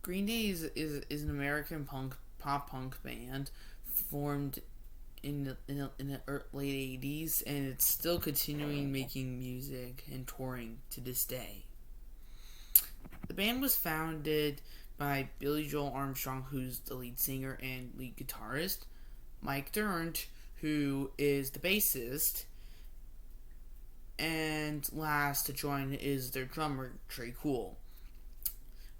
Green Day is an American pop punk band formed in the late 80s, and it's still continuing making music and touring to this day. The band was founded by Billy Joel Armstrong, who's the lead singer and lead guitarist, Mike Dirnt, who is the bassist, and last to join is their drummer, Trey Cool.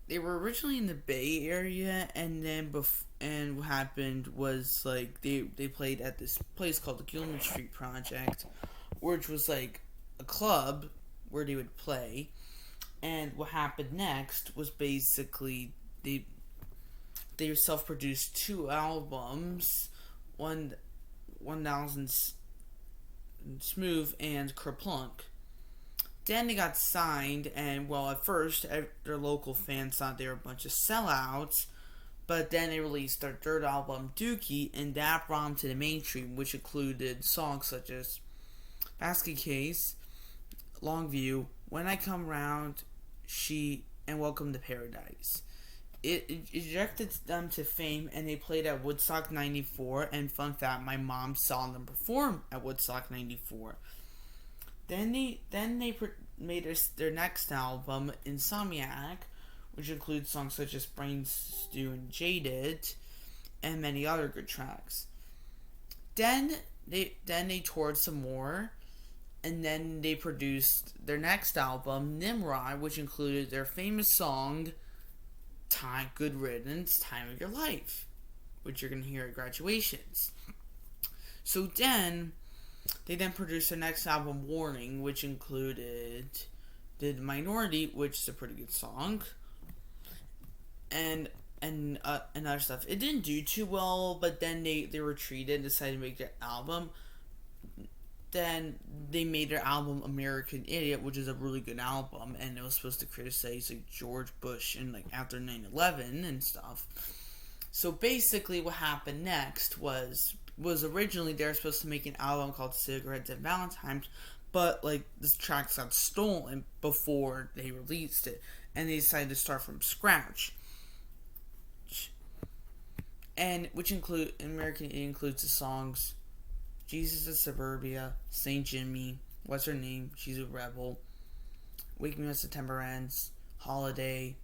They were originally in the Bay Area, and then and what happened was they played at this place called the Gilman Street Project, which was like a club where they would play. And what happened next was basically they self-produced 2 albums, 1000 Smooth and Kerplunk. Then they got signed, and at first their local fans thought they were a bunch of sellouts, but then they released their 3rd album, Dookie, and that brought them to the mainstream, which included songs such as Basket Case, Longview, When I Come Round, She, and Welcome to Paradise. It ejected them to fame, and they played at Woodstock 94, and fun fact, my mom saw them perform at Woodstock 94. Then they made their next album, Insomniac, which includes songs such as Brain Stew and Jaded, and many other good tracks. Then they toured some more, and then they produced their next album, Nimrod, which included their famous song, Good Riddance, Time of Your Life, which you're going to hear at graduations. So they then produced their next album, Warning, which included The Minority, which is a pretty good song, and other stuff. It didn't do too well, but then they retreated and decided to make their album. Then they made their album American Idiot, which is a really good album, and it was supposed to criticize George Bush and after 9/11 and stuff. So basically what happened next was originally they were supposed to make an album called Cigarettes and Valentine's, but this track got stolen before they released it, and they decided to start from scratch. And which includes the songs Jesus of Suburbia, St. Jimmy, What's Her Name, She's a Rebel, Wake Me When September Ends, Holiday,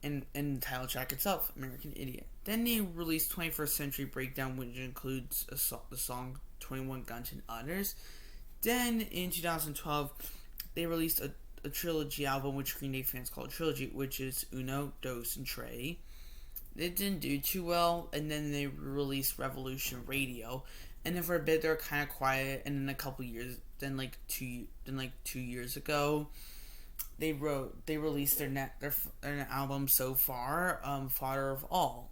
and the title track itself, American Idiot. Then they released 21st Century Breakdown, which includes the song 21 Guns and Others. Then in 2012, they released a trilogy album, which Green Day fans call a trilogy, which is Uno, Dos, and Tre. It didn't do too well, and then they released Revolution Radio, and then for a bit they were kind of quiet, and then a couple years, then 2 years ago, they released their album So Far, Father of All,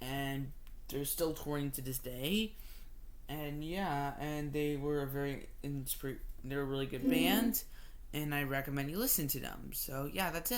and they're still touring to this day, and they were they're a really good band, and I recommend you listen to them. So that's it.